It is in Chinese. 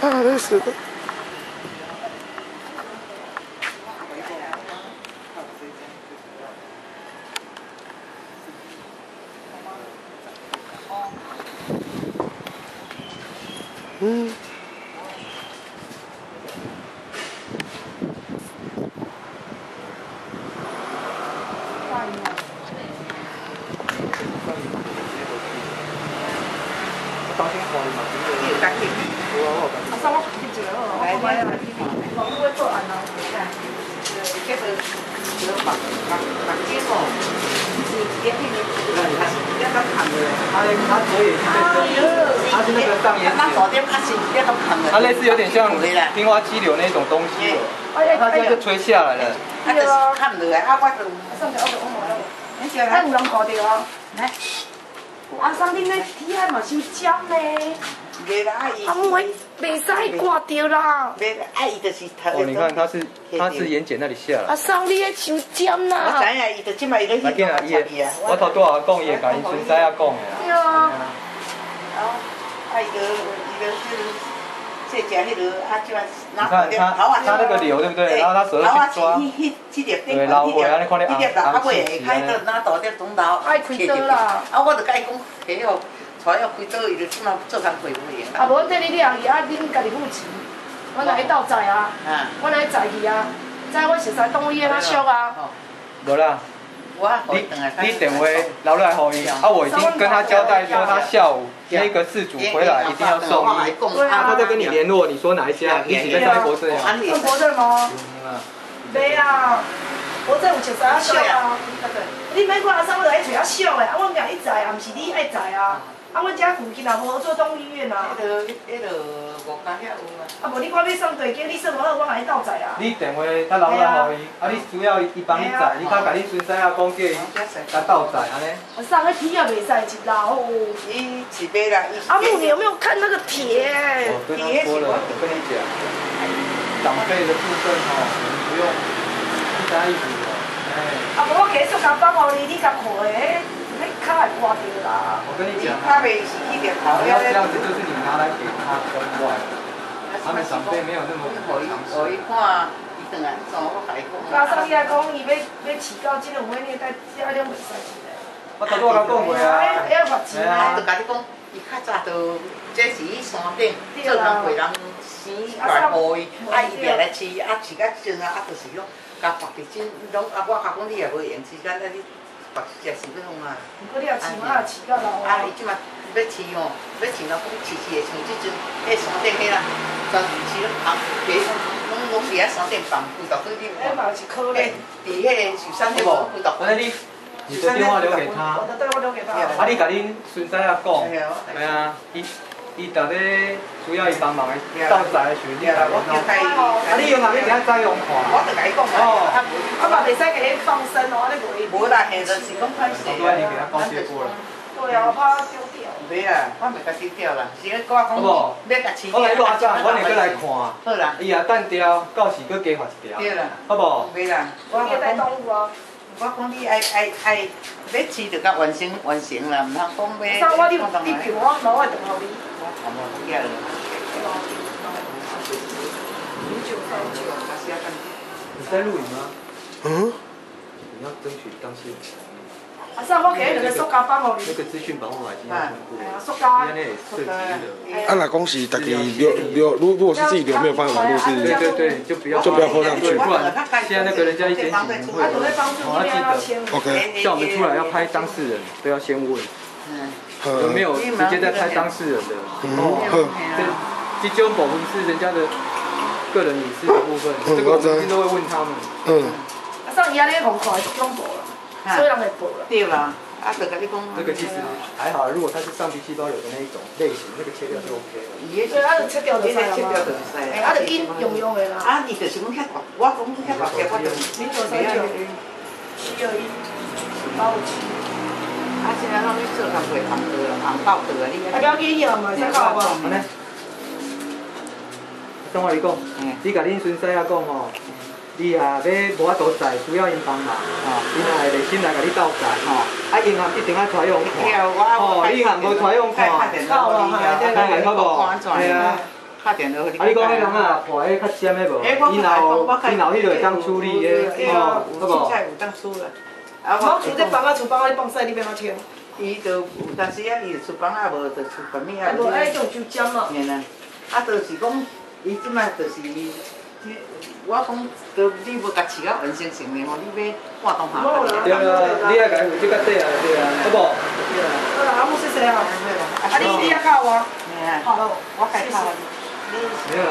啊，累死了。嗯。当心看嘛，你有担心？有啊，我有担心。啊，上我去一个哦，来来来，网络会做案哦，这个绑结哦，是眼睛的，要到看的，他左眼睛在这里，他是那个上眼睑，他类似有点像青蛙激流那种东西了，他这样就吹下来了。他就是看落来，啊，我就上条就往来。你叫他有人搞着哦，来。阿桑，恁那体海嘛伤尖呢？袂啦，伊。啊，袂使挂着啦。袂啦，啊，伊就是头。哦，你看他是眼睑那里下来。阿桑，你迄伤尖啦。我知影，伊就即摆伊咧去做伊啊。我头拄下讲，伊会甲因孙仔仔讲的啦。对啊。然后，啊，伊就这家迄个啊，就拿头他那个瘤对不对？然后他手去抓。对，捞回来，你看你红红起起来。爱开刀啦！啊，我就甲伊讲，迄个带要开刀，伊就即马做工会无用。啊，无这你两个啊，恁家己付钱，我来斗载啊，我来载去啊，载我熟悉动物医院较俗啊。无啦。你电话留来给伊，啊，我已经跟他交代说，他下午那个事主回来一定要送医，他再跟你联络，你说哪一家，一起跟蔡国正啊？送国正吗？没啊，国正有熟悉啊俗啊。你免看阿桑，我就爱找较俗的，啊，我命一载啊，毋是你爱载啊。啊，阮遮附近也无做动物医院啊。迄个五家遐有啊。啊，无你看要送地基，你说无好，我甲你斗载啊。你电话较留来互伊，啊，你需要伊帮你载，你较甲恁孙仔仔讲叫伊甲斗载安尼。我送个铁也袂使一老。伊是买啦。阿木，你有没有看那个铁？我跟他说了，我跟你讲，长辈的部分哦，你不用一单一笔的。哎。啊，无我给塑胶包互你，你甲看的。那卡也刮掉啦！我跟你讲啊，你要这样子，就是你拿来给他分外，他们长辈没有那么常识。我一看，伊转来怎我甲伊讲？加上伊来讲，伊要饲到这种伙呢，在这种袂使饲的。我头拄甲讲过啊，要罚钱啊！我就甲你讲，伊较早就这是伊山顶做工陪人生来互伊，啊伊掠来饲，啊饲到即阵啊，啊就是讲甲罚伫真拢啊，我甲讲你也无用时间，啊你。白食是要弄啊！不过你也饲嘛，饲到老啊！伊即马要饲哦，要饲了，讲饲会像即阵，迄山顶迄啦，全饲拢红白，拢伫遐山顶放，规大堆你。迄嘛是可怜。伫迄个树山迄无，规大堆。你的电话留给他。我的电话留给他。啊，你甲恁孙仔仔讲，哎呀，伊逐日需要伊帮忙的斗载的时阵，你来讲哦。啊，你用哪边给他再用看？我就甲伊讲哦，我嘛袂使给伊放生哦，你袂。无啦，现在是讲歹势。我你给他告诫过了。对啊，我怕他丢掉。袂啦，我袂甲丢掉啦，是咧我讲要甲饲。我来落站，我来过来看。好啦。伊也等掉，到时佫加罚一条。对啦。好无？袂啦。我带动物哦。我讲你爱要饲就甲完成啦，毋通讲要。我你票我攞来等候你。我看无起来了。你在录影吗？嗯。你要争取当事人。啊，上我给两个塑胶包互你。那个资讯保护法已经通过了。塑胶。现在也涉及了。啊，那恭喜大家留，如果是自己留没有放在网络是。对，就不要放上去。不然现在那个人家一检警会，我要记得 ，OK， 叫我们出来要拍当事人，都要先问，有没有直接在拍当事人的？这种保护是人家的个人隐私的部分，这个我们一定都会问他们。啊，上伊安尼红看是恐怖啦，所以人会报啦。对啦。啊，就甲你讲，这个其实还好，如果它是上皮细胞有的那一种类型，那个切掉就 OK 了。对，啊，就切掉就使啦。哎，啊，就紧用的啦。啊，伊就是讲遐大，我讲遐大条，我就你做啥用？需要伊包起。啊，现在咱去做工袂红刀啦，红爆刀啊，你。啊，不要紧用嘛，先搞无。安尼。等我你讲，你甲恁孙婿仔讲吼，你你啊要无法度载，需要因帮忙，吼，因也会热心来甲你斗载，吼，啊银行一定要采用看，吼，你银行无采用看，好咯，嘿，好无？嘿啊。拍电话互你。啊，你讲迄人啊，破迄较尖的无？因后迄个会当处理的，吼，好无？凊彩有当处啦。啊，我厝这房啊，厨房啊，你放屎，你要哪清？伊就有当时啊，伊厨房啊无，就厨房面啊。无爱种酒尖嘛。嘿啦，啊，就是讲，伊即摆就是，我讲，都你要甲饲到完成性的吼，你要半栋下半对啊，你爱甲伊有即个底啊，对啊，好无？对啦。好啦，阿母谢谢啊。啊，你也教我。嘿啊。好，我家教你。没有啦。